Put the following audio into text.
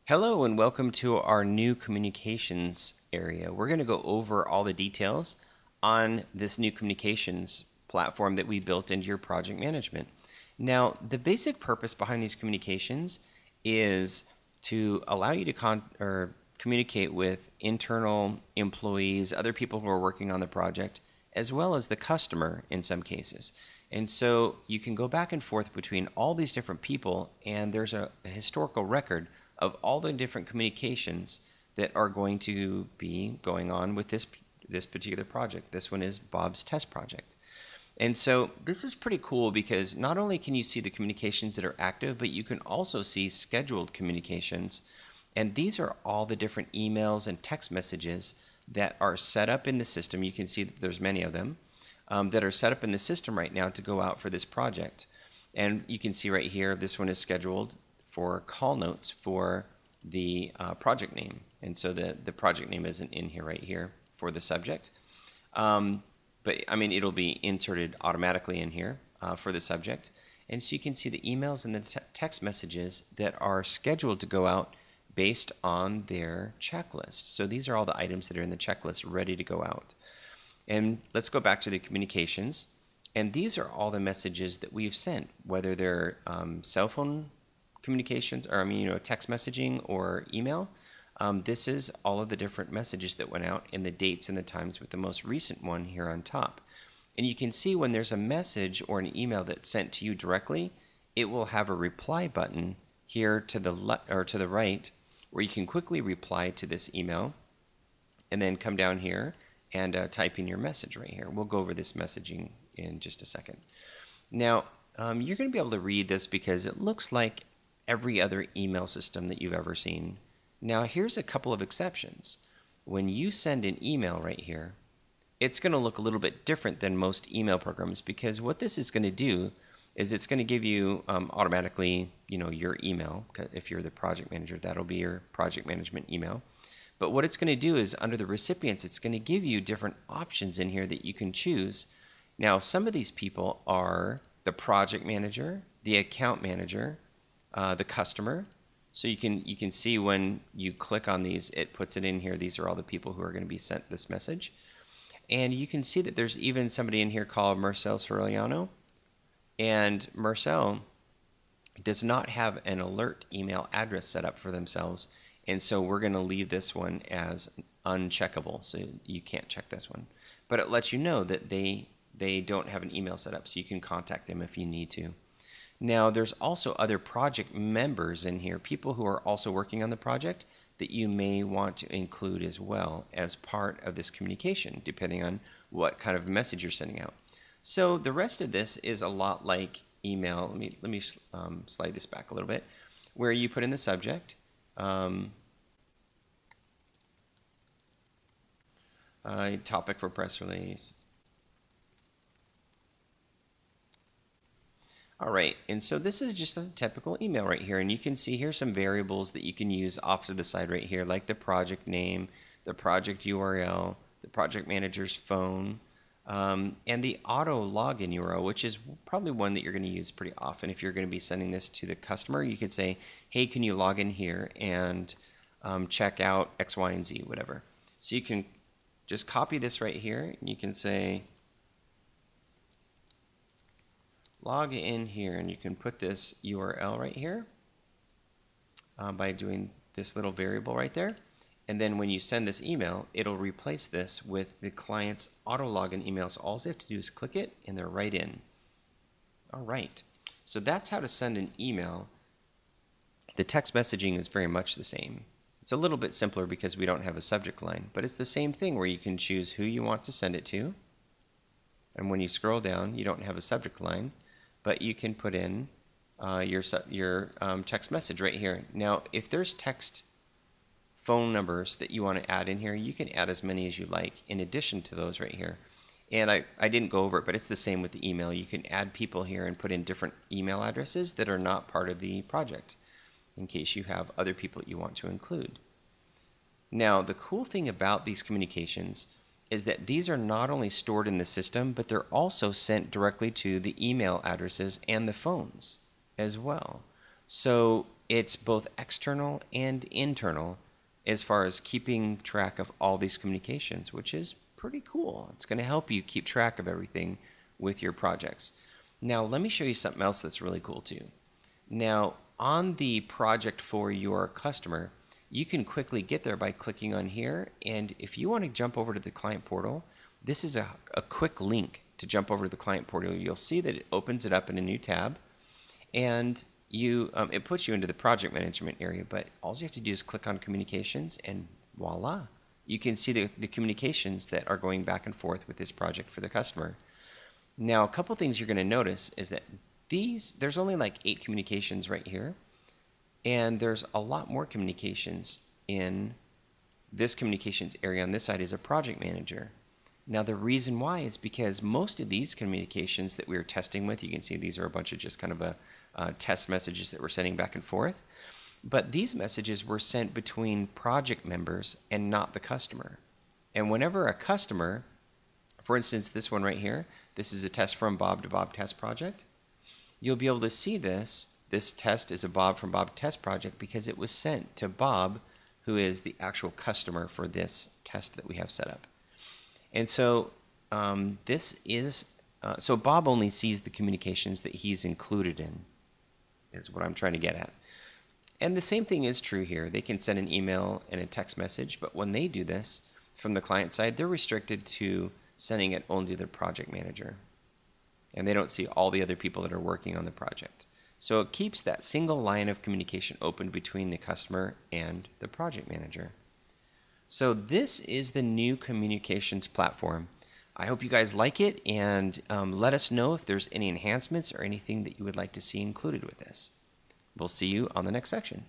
Hello and welcome to our new communications area. We're going to go over all the details on this new communications platform that we built into your project management. Now, the basic purpose behind these communications is to allow you to communicate with internal employees, other people who are working on the project, as well as the customer in some cases. And so you can go back and forth between all these different people, and there's a historical record of all the different communications that are going to be going on with this particular project. This one is Bob's test project. And so this is pretty cool because not only can you see the communications that are active, but you can also see scheduled communications. And these are all the different emails and text messages that are set up in the system. You can see that there's many of them that are set up in the system right now to go out for this project. And you can see right here, this one is scheduled for call notes for the project name. And so the project name isn't in here right here for the subject. But I mean, it'll be inserted automatically in here for the subject. And so you can see the emails and the text messages that are scheduled to go out based on their checklist. So these are all the items that are in the checklist ready to go out. And let's go back to the communications. And these are all the messages that we've sent, whether they're cell phone communications, or text messaging or email. This is all of the different messages that went out and the dates and the times, with the most recent one here on top. And you can see when there's a message or an email that's sent to you directly, it will have a reply button here to the right, where you can quickly reply to this email, and then come down here and type in your message right here. We'll go over this messaging in just a second. Now, you're going to be able to read this because it looks like every other email system that you've ever seen. Now, here's a couple of exceptions. When you send an email right here, it's going to look a little bit different than most email programs, because what this is going to do is it's going to give you automatically, your email. If you're the project manager, that'll be your project management email. But what it's going to do is, under the recipients, it's going to give you different options in here that you can choose. Now, some of these people are the project manager, the account manager, the customer. So you can see when you click on these, it puts it in here. These are all the people who are going to be sent this message. And you can see that there's even somebody in here called Marcel Soriano. And Marcel does not have an alert email address set up for themselves. And so we're going to leave this one as uncheckable. So you can't check this one. But it lets you know that they don't have an email set up, so you can contact them if you need to. Now, there's also other project members in here, people who are also working on the project, that you may want to include as well as part of this communication, depending on what kind of message you're sending out. So the rest of this is a lot like email. Let me slide this back a little bit, where you put in the subject, topic for press release. All right, and so this is just a typical email right here, and you can see here some variables that you can use off to the side right here, like the project name, the project URL, the project manager's phone, and the auto login URL, which is probably one that you're going to use pretty often. If you're going to be sending this to the customer, you could say, hey, can you log in here and check out X, Y, and Z, whatever. So you can just copy this right here, and you can say, log in here, and you can put this URL right here by doing this little variable right there. And then when you send this email, it'll replace this with the client's auto login email. So all they have to do is click it, and they're right in. All right. So that's how to send an email. The text messaging is very much the same. It's a little bit simpler because we don't have a subject line, but it's the same thing where you can choose who you want to send it to. And when you scroll down, you don't have a subject line, but you can put in your text message right here. Now, if there's text phone numbers that you want to add in here, you can add as many as you like in addition to those right here. And I didn't go over it, but it's the same with the email. You can add people here and put in different email addresses that are not part of the project, in case you have other people you want to include. Now, the cool thing about these communications is that these are not only stored in the system, but they're also sent directly to the email addresses and the phones as well. So it's both external and internal as far as keeping track of all these communications, which is pretty cool. It's going to help you keep track of everything with your projects. Now, let me show you something else that's really cool too. Now, on the project for your customer, you can quickly get there by clicking on here. And if you want to jump over to the client portal, this is a quick link to jump over to the client portal. You'll see that it opens it up in a new tab, and it puts you into the project management area. But all you have to do is click on communications, and voila, you can see the communications that are going back and forth with this project for the customer. Now, a couple things you're going to notice is that there's only like 8 communications right here, and there's a lot more communications in this communications area on this side is a project manager. Now, the reason why is because most of these communications that we were testing with, you can see these are a bunch of just kind of test messages that we're sending back and forth. But these messages were sent between project members and not the customer. And whenever a customer, for instance, this one right here, this is a test from Bob to Bob test project. You'll be able to see this. This test is a Bob from Bob test project because it was sent to Bob, who is the actual customer for this test that we have set up. And so so Bob only sees the communications that he's included in, is what I'm trying to get at. And the same thing is true here. They can send an email and a text message, but when they do this from the client side, they're restricted to sending it only to the project manager. And they don't see all the other people that are working on the project. So it keeps that single line of communication open between the customer and the project manager. So this is the new communications platform. I hope you guys like it, and let us know if there's any enhancements or anything that you would like to see included with this. We'll see you on the next section.